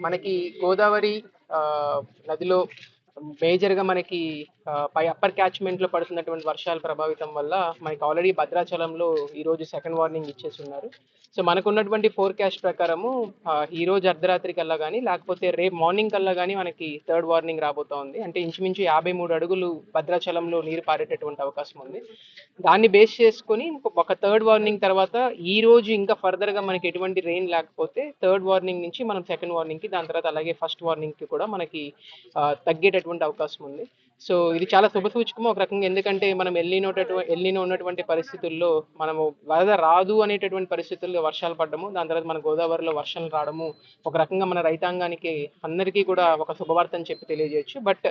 మనకి గోదావరి నదిలో మేజర్‌గా మనకి పై అప్పర్ క్యాచ్‌మెంట్‌లో పడుతున్నటువంటి వర్షాల ప్రభావితం వల్ల మనకి ఆల్రెడీ భద్రాచలంలో ఈరోజు సెకండ్ వార్నింగ్ ఇచ్చేసున్నారు. సో, మనకున్నటువంటి ఫోర్‌కాస్ట్ ప్రకారము ఈరోజు అర్ధరాత్రి కల్లా గాని, లేకపోతే రేపు మార్నింగ్ కల్లా గాని మనకి థర్డ్ వార్నింగ్ రాబోతా ఉంది. అంటే ఇంచుమించు 53 అడుగులు భద్రాచలంలో నీరు పారేటటువంటి అవకాశం ఉంది. దాన్ని బేస్ చేసుకొని ఒక థర్డ్ వార్నింగ్ తర్వాత ఈరోజు ఇంకా ఫర్దర్‌గా మనకి ఎటువంటి రెయిన్ లేకపోతే థర్డ్ వార్నింగ్ నుంచి మనం సెకండ్ వార్నింగ్‌కి, దాని తర్వాత అలాగే ఫస్ట్ వార్నింగ్‌కి కూడా మనకి తగ్గేటటువంటి అవకాశం ఉంది. సో, ఇది చాలా శుభసూచకం ఒక రకంగా. ఎందుకంటే మనం ఎల్‌నినో ఉన్నటువంటి పరిస్థితుల్లో మనము వరద రాదు అనేటటువంటి పరిస్థితుల్లో వర్షాలు పడ్డము, దాని తర్వాత మన గోదావరిలో వర్షాలు రావడము ఒక రకంగా మన రైతాంగానికి అందరికీ కూడా ఒక శుభవార్త అని చెప్పి తెలియజేయొచ్చు. బట్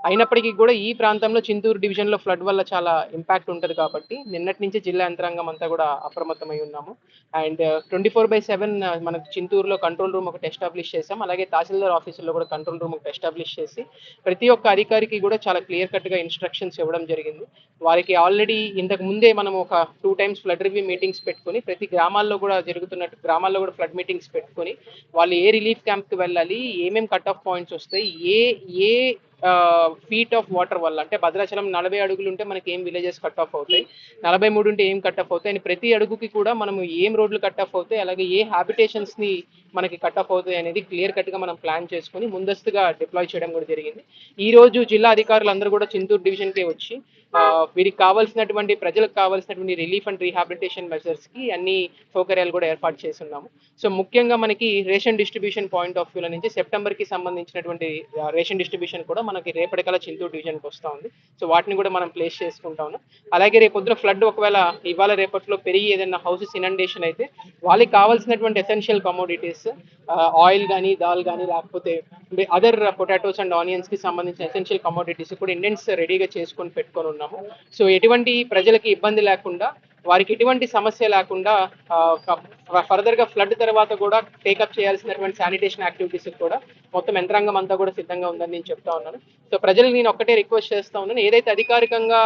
అయినప్పటికీ కూడా ఈ ప్రాంతంలో చింతూరు డివిజన్‌లో ఫ్లడ్ వల్ల చాలా ఇంపాక్ట్ ఉంటది కాబట్టి నిన్నటి నుంచి జిల్లా యంత్రాంగం అంతా కూడా అప్రమత్తమై ఉన్నాము. అండ్ 24/7 మనకు చింతూరులో కంట్రోల్ రూమ్ ఒకటి ఎస్టాబ్లిష్ చేసాం. అలాగే తహసీల్దార్ ఆఫీసులో కూడా కంట్రోల్ రూమ్ ఒకటి ఎస్టాబ్లిష్ చేసి ప్రతి ఒక్క అధికారికి కూడా చాలా క్లియర్ కట్‌గా ఇన్‌స్ట్రక్షన్స్ ఇవ్వడం జరిగింది. వారికి ఆల్రెడీ ఇంతకు ముందే మనం ఒక 2 టైమ్స్ ఫ్లడ్ రివ్యూ మీటింగ్స్ పెట్టుకొని ప్రతి గ్రామాల్లో కూడా జరుగుతున్నట్టు గ్రామాల్లో కూడా ఫ్లడ్ మీటింగ్స్ పెట్టుకొని వాళ్ళు ఏ రిలీఫ్ క్యాంప్‌కి వెళ్ళాలి, ఏమేం కట్ ఆఫ్ పాయింట్స్ వస్తాయి, ఏ ఏ ఫీట్ ఆఫ్ వాటర్ వల్ల అంటే భద్రాచలం 40 అడుగులు ఉంటే మనకి ఏం విలేజెస్ కట్ ఆఫ్ అవుతాయి, 43 ఉంటే ఏం కట్ ఆఫ్ అవుతాయి అని ప్రతి అడుగుకి కూడా మనము ఏం రోడ్లు కట్ ఆఫ్ అవుతాయి, అలాగే ఏ హ్యాబిటేషన్స్‌ని మనకి కట్ ఆఫ్ అవుతాయి అనేది క్లియర్ కట్‌గా మనం ప్లాన్ చేసుకొని ముందస్తుగా డిప్లాయ్ చేయడం కూడా జరిగింది. ఈ రోజు జిల్లా అధికారులందరూ కూడా చింతూరు డివిజన్‌కే వచ్చి వీరికి కావాల్సినటువంటి ప్రజలకు కావాల్సినటువంటి రిలీఫ్ అండ్ రీహాబిలిటేషన్ మెజర్స్‌కి అన్ని సౌకర్యాలు కూడా ఏర్పాటు చేసున్నాము. సో, ముఖ్యంగా మనకి రేషన్ డిస్ట్రిబ్యూషన్ పాయింట్ ఆఫ్ వ్యూలో నుంచి సెప్టెంబర్‌కి సంబంధించినటువంటి రేషన్ డిస్ట్రిబ్యూషన్ కూడా మనకి రేపటికల్లా చింతూరు డివిజన్‌కి వస్తా ఉంది. సో, వాటిని కూడా మనం ప్లేస్ చేసుకుంటా ఉన్నాం. అలాగే రేపు పొద్దున ఫ్లడ్ ఒకవేళ ఇవాళ రేపట్లో పెరిగి ఏదైనా హౌసెస్ ఇనండేషన్ అయితే వాళ్ళకి కావాల్సినటువంటి ఎసెన్షియల్ కమోడిటీస్ ఆయిల్ గానీ, దాల్ గానీ లేకపోతే అదర్ పొటాటోస్ అండ్ ఆనియన్స్‌కి సంబంధించిన ఎసెన్షియల్ కమోడిటీస్ కూడా ఇండెంట్స్ రెడీగా చేసుకొని పెట్టుకొని ఉన్నాము. సో, ఎటువంటి ప్రజలకి ఇబ్బంది లేకుండా, వారికి ఎటువంటి సమస్య లేకుండా ఫర్దర్‌గా ఫ్లడ్ తర్వాత కూడా టేకప్ చేయాల్సినటువంటి శానిటేషన్ యాక్టివిటీస్ కూడా మొత్తం యంత్రాంగం అంతా కూడా సిద్ధంగా ఉందని నేను చెప్తా ఉన్నాను. సో, ప్రజలకు నేను ఒక్కటే రిక్వెస్ట్ చేస్తా ఉన్నాను. ఏదైతే అధికారికంగా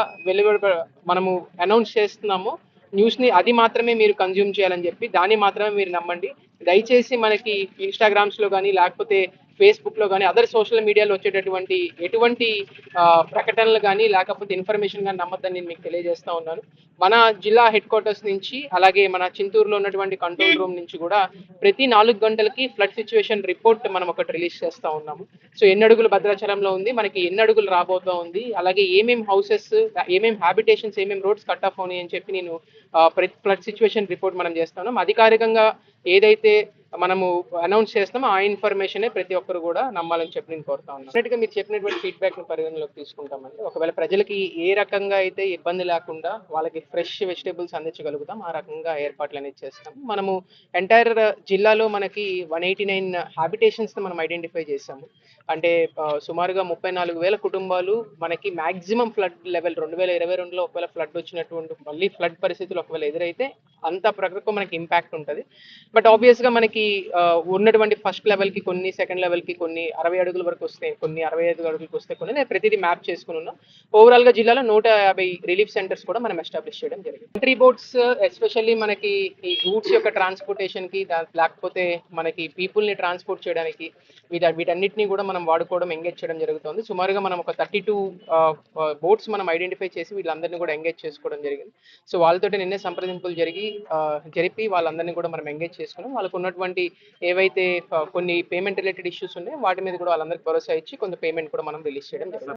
మనము అనౌన్స్ చేస్తున్నామో న్యూస్‌ని అది మాత్రమే మీరు కన్జ్యూమ్ చేయాలని చెప్పి, దాన్ని మాత్రమే మీరు నమ్మండి. దయచేసి మనకి ఇన్‌స్టాగ్రామ్స్‌లో గానీ, లేకపోతే ఫేస్‌బుక్‌లో గానీ, అదర్ సోషల్ మీడియాలో వచ్చేటటువంటి ఎటువంటి ప్రకటనలు గానీ, లేకపోతే ఇన్ఫర్మేషన్ గానీ నమ్మొద్దని నేను మీకు తెలియజేస్తా ఉన్నాను. మన జిల్లా హెడ్ క్వార్టర్స్ నుంచి, అలాగే మన చింతూరులో ఉన్నటువంటి కంట్రోల్ రూమ్ నుంచి కూడా ప్రతి 4 గంటలకి ఫ్లడ్ సిచ్యువేషన్ రిపోర్ట్ మనం ఒకటి రిలీజ్ చేస్తా ఉన్నాము. సో, ఎన్ని అడుగులు భద్రాచలంలో ఉంది, మనకి ఎన్ని అడుగులు రాబోతా ఉంది, అలాగే ఏమేం హౌసెస్, ఏమేం హ్యాబిటేషన్స్, ఏమేం రోడ్స్ కట్ ఆఫ్ అవునాయి అని చెప్పి నేను ప్రతి ఫ్లడ్ సిచ్యువేషన్ రిపోర్ట్ మనం చేస్తా ఉన్నాం. అధికారికంగా ఏదైతే మనము అనౌన్స్ చేస్తామో ఆ ఇన్ఫర్మేషనే ప్రతి ఒక్కరు కూడా నమ్మాలని చెప్పి నేను కోరుతా ఉన్నాను. డెఫినెట్‌గా మీరు చెప్పినటువంటి ఫీడ్‌బ్యాక్‌ని పరిగణలోకి తీసుకుంటామండి. ఒకవేళ ప్రజలకి ఏ రకంగా అయితే ఇబ్బంది లేకుండా వాళ్ళకి ఫ్రెష్ వెజిటబుల్స్ అందించగలుగుతాం, ఆ రకంగా ఏర్పాట్లనేది చేస్తాం. మనము ఎంటైర్ జిల్లాలో మనకి 189 హ్యాబిటేషన్స్‌ని మనం ఐడెంటిఫై చేశాము. అంటే సుమారుగా 34,000 కుటుంబాలు మనకి మాక్సిమం ఫ్లడ్ లెవెల్ 2022లో ఒకవేళ ఫ్లడ్ వచ్చినటువంటి మళ్ళీ ఫ్లడ్ పరిస్థితులు ఒకవేళ ఎదురైతే అంత ప్రకృతిలో మనకి ఇంపాక్ట్ ఉంటది. బట్ ఆబ్వియస్‌గా మనకి ఉన్నటువంటి ఫస్ట్ లెవెల్‌కి కొన్ని, సెకండ్ లెవెల్‌కి కొన్ని 60 అడుగుల వరకు వస్తాయి, కొన్ని 65 అడుగులకి వస్తాయి కొన్ని. నేను ప్రతిదీ మ్యాప్ చేసుకొని ఉన్నాం. ఓవరాల్‌గా జిల్లాలో 150 రిలీఫ్ సెంటర్స్ కూడా మనం ఎస్టాబ్లిష్ చేయడం జరిగింది. ఎంట్రీ బోట్స్ ఎస్పెషల్లీ మనకి ఈ గూడ్స్ యొక్క ట్రాన్స్‌పోర్టేషన్‌కి లేకపోతే మనకి పీపుల్‌ని ట్రాన్స్‌పోర్ట్ చేయడానికి వీటన్నిటిని కూడా మనం వాడుకోవడం, ఎంగేజ్ చేయడం జరుగుతుంది. సుమారుగా మనం ఒక 32 బోట్స్ మనం ఐడెంటిఫై చేసి వీళ్ళందరినీ కూడా ఎంగేజ్ చేసుకోవడం జరిగింది. సో, వాళ్ళతోటి నిన్నే సంప్రదింపులు జరిపి వాళ్ళందరినీ కూడా మనం ఎంగేజ్ చేసుకున్నాం. వాళ్ళకు ఉన్నటువంటి ఏవైతే కొన్ని పేమెంట్ రిలేటెడ్ ఇష్యూస్ ఉన్నాయో వాటి మీద కూడా వాళ్ళందరికీ భరోసా ఇచ్చి కొంత పేమెంట్ కూడా మనం రిలీజ్ చేయడం జరిగింది.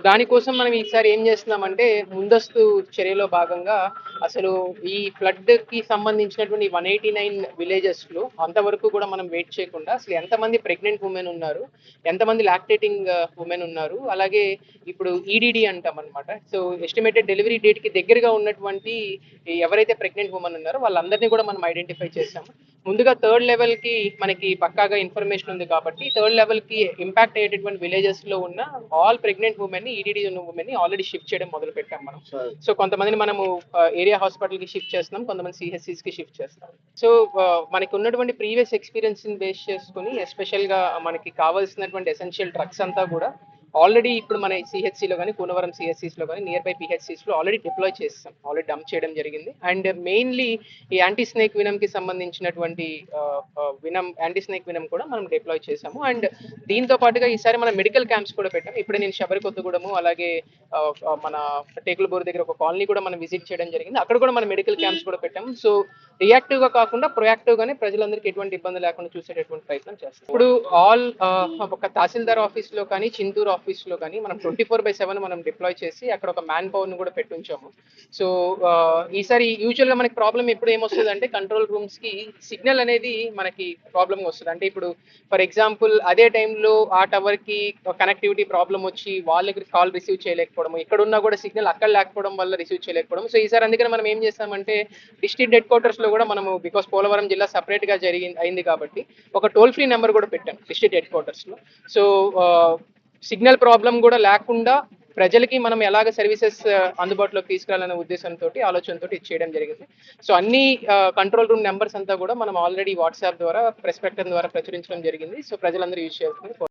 దానికోసం మనం ఈసారి ఏం చేస్తున్నామంటే ముందస్తు చర్యలో భాగంగా అసలు ఈ ఫ్లడ్‌కి సంబంధించినటువంటి 189 విలేజెస్‌లో అంతవరకు కూడా మనం వెయిట్ చేయకుండా అసలు ఎంతమంది ప్రెగ్నెంట్ వుమెన్ ఉన్నారు, ఎంతమంది లాక్టేటింగ్ వుమెన్ ఉన్నారు, అలాగే ఇప్పుడు ఈడీడీ అంటామన్నమాట. సో, ఎస్టిమేటెడ్ డెలివరీ డేట్‌కి దగ్గరగా ఉన్నటువంటి ఎవరైతే ప్రెగ్నెంట్ వుమెన్ ఉన్నారో వాళ్ళందరినీ కూడా మనం ఐడెంటిఫై చేసాము. ముందుగా థర్డ్ లెవెల్‌కి మనకి పక్కాగా ఇన్ఫర్మేషన్ ఉంది కాబట్టి థర్డ్ లెవెల్‌కి ఇంపాక్ట్ అయ్యేటటువంటి విలేజెస్‌లో ఉన్న ఆల్ ప్రెగ్నెంట్ వుమెన్‌ని, ఈడీడీ ఉన్న వుమెన్‌ని ఆల్రెడీ షిఫ్ట్ చేయడం మొదలుపెట్టాం మనం. సో, కొంతమందిని మనము ఏరియా హాస్పిటల్‌కి షిఫ్ట్ చేస్తున్నాం, కొంతమంది సీహెచ్‌సీస్‌కి షిఫ్ట్ చేస్తాం. సో, మనకి ఉన్నటువంటి ప్రీవియస్ ఎక్స్‌పీరియన్స్‌ని బేస్ చేసుకొని ఎస్పెషల్‌గా మనకి కావాల్సినటువంటి ఎసెన్షియల్ డ్రగ్స్ అంతా కూడా ఆల్రెడీ ఇప్పుడు మన సిహెచ్సిలో కానీ కూనవరం సిహెచ్సిస్లో కానీ నియర్ బై పిహెచ్సిస్లో ఆల్రెడీ డిప్లాయ్ చేస్తాం, ఆల్రెడీ డంప్ చేయడం జరిగింది. అండ్ మెయిన్లీ ఈ యాంటీ స్నేక్ వినమ్కి సంబంధించినటువంటి యాంటీ స్నేక్ వినం కూడా మనం డిప్లాయ్ చేసాము. అండ్ దీంతో పాటుగా ఈసారి మనం మెడికల్ క్యాంప్స్ కూడా పెట్టాం. ఇప్పుడే నేను శబరికొత్తగూడెము అలాగే మన టేకులబూరు దగ్గర ఒక కాలనీ కూడా మనం విజిట్ చేయడం జరిగింది. అక్కడ కూడా మనం మెడికల్ క్యాంప్స్ కూడా పెట్టాము. సో రియాక్టివ్ గా కాకుండా ప్రొయాక్టివ్ గానే ప్రజలందరికీ ఎటువంటి ఇబ్బంది లేకుండా చూసేటటువంటి ప్రయత్నం చేస్తాం. ఇప్పుడు ఆల్ ఒక తహసీల్దార్ ఆఫీస్ లో కానీ చింతూరు ఆఫీస్ లో కానీ మనం 24/7 మనం డిప్లాయ్ చేసి అక్కడ ఒక మ్యాన్ పవర్ ను కూడా పెట్టుంచాము. సో ఈసారి యూజువల్ గా మనకి ప్రాబ్లం ఎప్పుడు ఏమొస్తుంది అంటే కంట్రోల్ రూమ్స్ కి సిగ్నల్ అనేది మనకి ప్రాబ్లమ్ వస్తుంది. అంటే ఇప్పుడు ఫర్ ఎగ్జాంపుల్ అదే టైంలో ఆ టవర్ కి కనెక్టివిటీ ప్రాబ్లం వచ్చి వాళ్ళకి కాల్ రిసీవ్ చేయలేకపోవడం, ఇక్కడ ఉన్నా కూడా సిగ్నల్ అక్కడ లేకపోవడం వల్ల రిసీవ్ చేయలేకపోవడం. సో ఈసారి అందుకని మనం ఏం చేస్తామంటే డిస్ట్రిక్ట్ హెడ్ క్వార్టర్స్ లో కూడా మనము బికాస్ పోలవరం జిల్లా సపరేట్ గా అయింది కాబట్టి ఒక టోల్ ఫ్రీ నెంబర్ కూడా పెట్టాం డిస్ట్రిక్ట్ హెడ్ క్వార్టర్స్ లో. సో సిగ్నల్ ప్రాబ్లం కూడా లేకుండా ప్రజలకి మనం ఎలాగ సర్వీసెస్ అందుబాటులోకి తీసుకురావాలనే ఉద్దేశంతో ఆలోచనతో ఇది చేయడం జరిగింది. సో అన్ని కంట్రోల్ రూమ్ నెంబర్స్ అంతా కూడా మనం ఆల్రెడీ వాట్సాప్ ద్వారా ప్రెస్ ప్రకటన ద్వారా ప్రచురించడం జరిగింది. సో ప్రజలందరూ యూజ్ చేయాల్సింది.